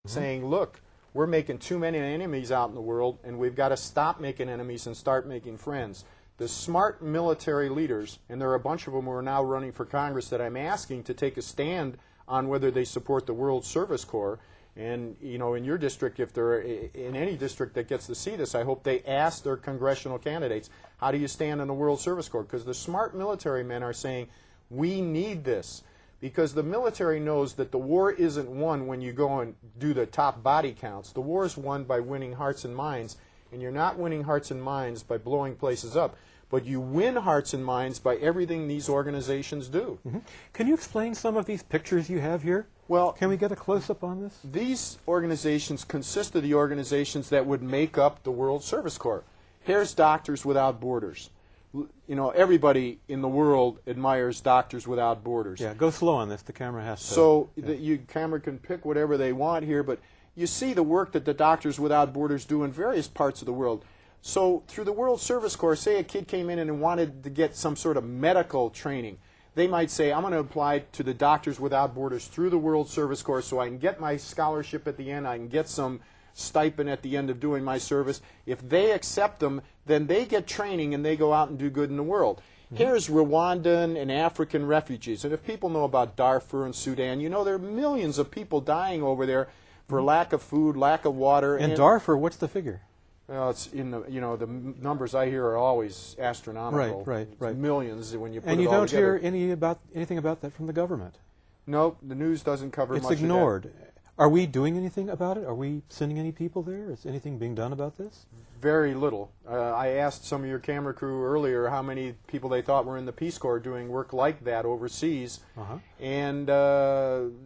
saying, look, we're making too many enemies out in the world, and we've got to stop making enemies and start making friends. The smart military leaders, and there are a bunch of them who are now running for Congress that I'm asking to take a stand on whether they support the World Service Corps. And, you know, in your district, if they're in any district that gets to see this, I hope they ask their congressional candidates, how do you stand on the World Service Corps? Because the smart military men are saying, we need this. Because the military knows that the war isn't won when you go and do the top body counts. The war is won by winning hearts and minds, and you're not winning hearts and minds by blowing places up, but you win hearts and minds by everything these organizations do. Can you explain some of these pictures you have here? Well, can we get a close-up on this? These organizations consist of the organizations that would make up the World Service Corps. Here's Doctors Without Borders. You know, everybody in the world admires Doctors Without Borders. Yeah, go slow on this. The camera has to. So the camera can pick whatever they want here, but you see the work that the Doctors Without Borders do in various parts of the world. So through the World Service Corps, say a kid came in and wanted to get some sort of medical training. They might say, I'm going to apply to the Doctors Without Borders through the World Service Corps so I can get my scholarship at the end, I can get some stipend at the end of doing my service. If they accept them, then they get training and they go out and do good in the world. Here's Rwandan and African refugees. And if people know about Darfur and Sudan, you know there are millions of people dying over there for lack of food, lack of water. And Darfur, what's the figure? Well, it's in the, you know, the numbers I hear are always astronomical. Right. It's millions when you put and it you all don't together. hear anything about that from the government. No, the news doesn't cover much of that. It's ignored. Are we doing anything about it? Are we sending any people there? Is anything being done about this? Very little. I asked some of your camera crew earlier how many people they thought were in the Peace Corps doing work like that overseas. And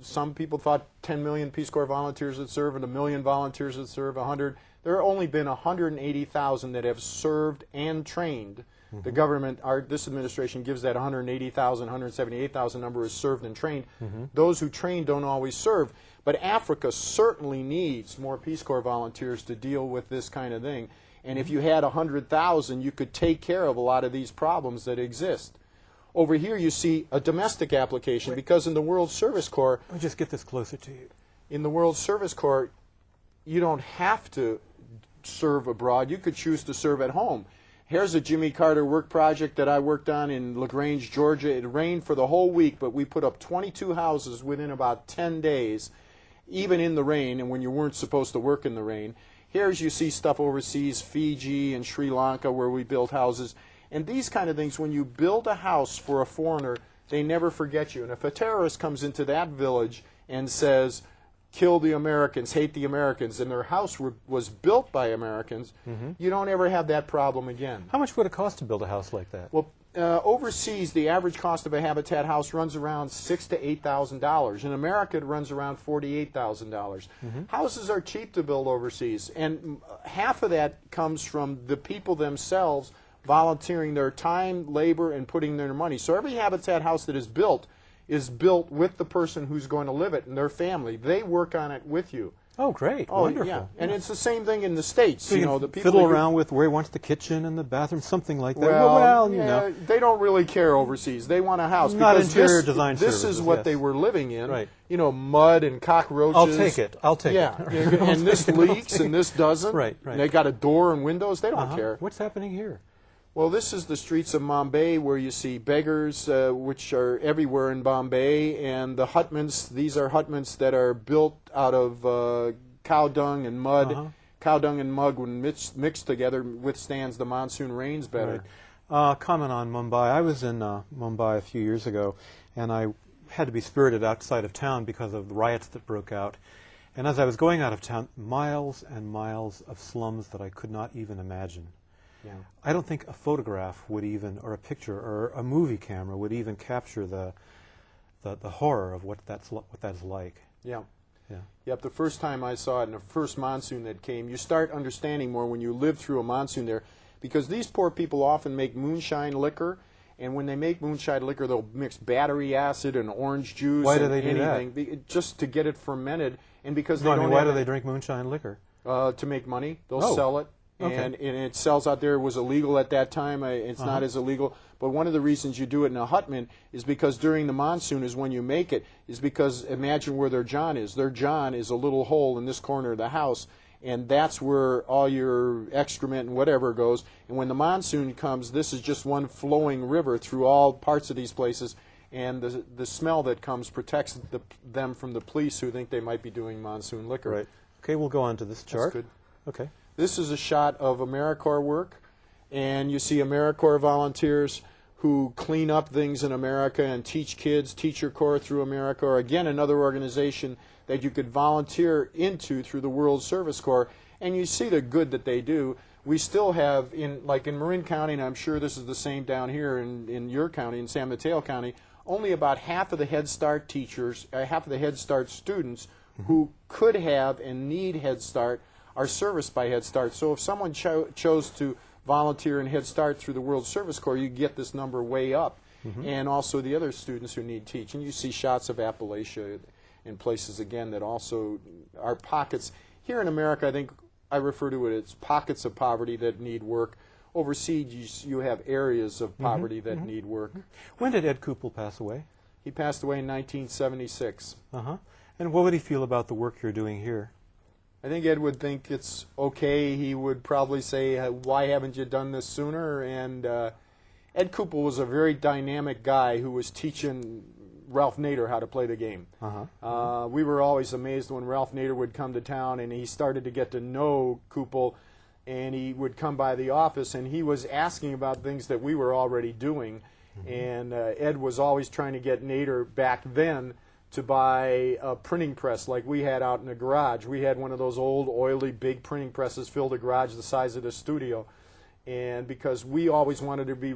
some people thought 10 million Peace Corps volunteers would serve and 1 million volunteers would serve, 100. There have only been 180,000 that have served and trained. The government, this administration gives that 180,000, 178,000 number is served and trained. Those who train don't always serve. But Africa certainly needs more Peace Corps volunteers to deal with this kind of thing. And if you had 100,000, you could take care of a lot of these problems that exist. Over here you see a domestic application because in the World Service Corps... Let me just get this closer to you. In the World Service Corps, you don't have to serve abroad. You could choose to serve at home. Here's a Jimmy Carter work project that I worked on in LaGrange, Georgia. It rained for the whole week, but we put up 22 houses within about 10 days, even in the rain, and when you weren't supposed to work in the rain. Here's you see stuff overseas, Fiji and Sri Lanka, where we built houses. And these kind of things, when you build a house for a foreigner, they never forget you. And if a terrorist comes into that village and says, kill the Americans, hate the Americans, and their house was built by Americans, you don't ever have that problem again. How much would it cost to build a house like that? Well, overseas, the average cost of a Habitat house runs around $6,000 to $8,000. In America, it runs around $48,000. Houses are cheap to build overseas, and half of that comes from the people themselves volunteering their time, labor, and putting their money. So every Habitat house that is built with the person who's going to live it and their family. They work on it with you. Oh, great. Oh, wonderful. yeah. And it's the same thing in the States. So you know, the people fiddle around with where he wants the kitchen and the bathroom, something like that. Well, you know. They don't really care overseas. They want a house. Not because interior design This services, is what yes. they were living in. Right. You know, mud and cockroaches. I'll take it. I'll take it. Yeah. And this leaks and this doesn't. Right. And they got a door and windows. They don't care. What's happening here? Well, this is the streets of Bombay where you see beggars, which are everywhere in Bombay, and the hutments. These are hutments that are built out of cow dung and mud. Cow dung and mud, when mixed together, withstands the monsoon rains better. Right. Comment on Mumbai. I was in Mumbai a few years ago, and I had to be spirited outside of town because of the riots that broke out. And as I was going out of town, miles and miles of slums that I could not even imagine. Yeah. I don't think a photograph would even, or a picture, or a movie camera would even capture the horror of what that's like. Yeah. Yeah. Yep. The first time I saw it, in the first monsoon that came, you start understanding more when you live through a monsoon there, because these poor people often make moonshine liquor, and when they make moonshine liquor, they'll mix battery acid and orange juice. Why do and they do anything, that? Just to get it fermented, and because No, they don't. why do they drink moonshine liquor? To make money. They'll sell it. and it sells out there. It was illegal at that time. It's not as illegal. But one of the reasons you do it in a hutman is because during the monsoon is when you make it, is because imagine where their john is. Their john is a little hole in this corner of the house, and that's where all your excrement and whatever goes. And when the monsoon comes, this is just one flowing river through all parts of these places, and the smell that comes protects them from the police who think they might be doing monsoon liquor. Right. Okay, we'll go on to this chart. That's good. Okay. This is a shot of AmeriCorps work, and you see AmeriCorps volunteers who clean up things in America and teach kids, Teacher Corps through AmeriCorps. Again, another organization that you could volunteer into through the World Service Corps, and you see the good that they do. We still have, like in Marin County, and I'm sure this is the same down here in your county, in San Mateo County, only about half of the Head Start teachers, half of the Head Start students who could have and need Head Start are serviced by Head Start. So if someone chose to volunteer in Head Start through the World Service Corps, you get this number way up. And also the other students who need teaching. You see shots of Appalachia in places, again, that also are pockets. Here in America, I think I refer to it as pockets of poverty that need work. Overseas, you have areas of poverty that need work. When did Ed Koopel pass away? He passed away in 1976. And what would he feel about the work you're doing here? I think Ed would think it's okay. He would probably say, why haven't you done this sooner? And Ed Koopel was a very dynamic guy who was teaching Ralph Nader how to play the game. We were always amazed when Ralph Nader would come to town, and he started to get to know Koopel, and he would come by the office, and he was asking about things that we were already doing. And Ed was always trying to get Nader back then to buy a printing press like we had out in the garage. We had one of those old, oily, big printing presses, filled a garage the size of the studio. And because we always wanted to be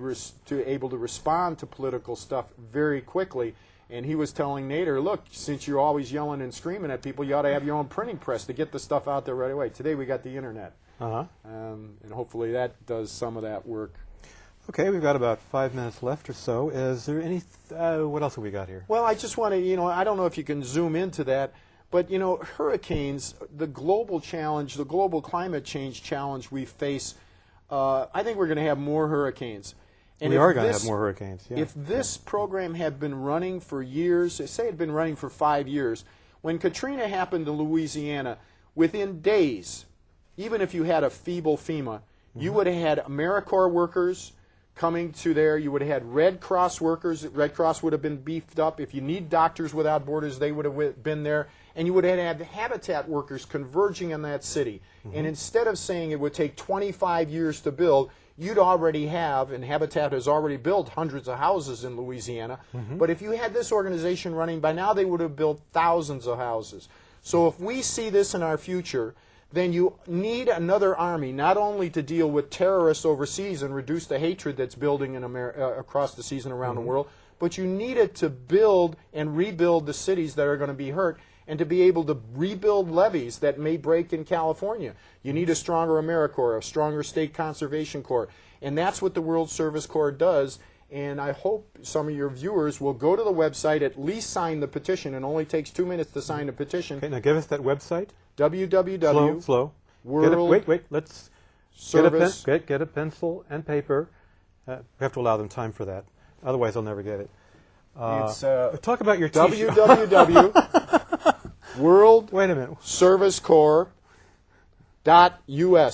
able to respond to political stuff very quickly, and he was telling Nader, look, since you're always yelling and screaming at people, you ought to have your own printing press to get the stuff out there right away. Today we got the internet, and hopefully that does some of that work. Okay, we've got about 5 minutes left or so. Is there any, what else have we got here? Well, I just want to, I don't know if you can zoom into that, but, hurricanes, the global challenge, the global climate change challenge we face, I think we're going to have more hurricanes. And we are going to have more hurricanes, yeah. If this program had been running for years, say it had been running for 5 years, when Katrina happened to Louisiana, within days, even if you had a feeble FEMA, you would have had AmeriCorps workers coming to there. You would have had Red Cross workers. Red Cross would have been beefed up. If you need Doctors Without Borders, they would have been there. And you would have had Habitat workers converging in that city. And instead of saying it would take 25 years to build, you'd already have, and Habitat has already built hundreds of houses in Louisiana. But if you had this organization running, by now they would have built thousands of houses. So if we see this in our future, then you need another army, not only to deal with terrorists overseas and reduce the hatred that's building in across the seas and around the world, but you need it to build and rebuild the cities that are going to be hurt, and to be able to rebuild levees that may break in California. You need a stronger AmeriCorps, a stronger State Conservation Corps, and that's what the World Service Corps does. And I hope some of your viewers will go to the website, at least sign the petition. It only takes 2 minutes to sign the petition. Okay, now give us that website. www. Slow. World wait. Let's Service. get a pencil and paper. We have to allow them time for that. Otherwise, they'll never get it. Talk about your T-shirt. World Wait a minute. Service Corps.us,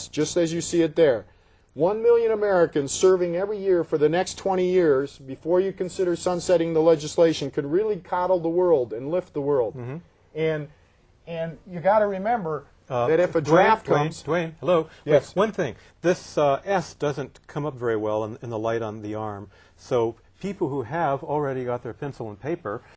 just as you see it there. 1 million Americans serving every year for the next 20 years before you consider sunsetting the legislation could really coddle the world and lift the world. And you got to remember that if a draft comes... Dwayne, hello. Yes. Wait, one thing. This S doesn't come up very well in the light on the arm. So people who have already got their pencil and paper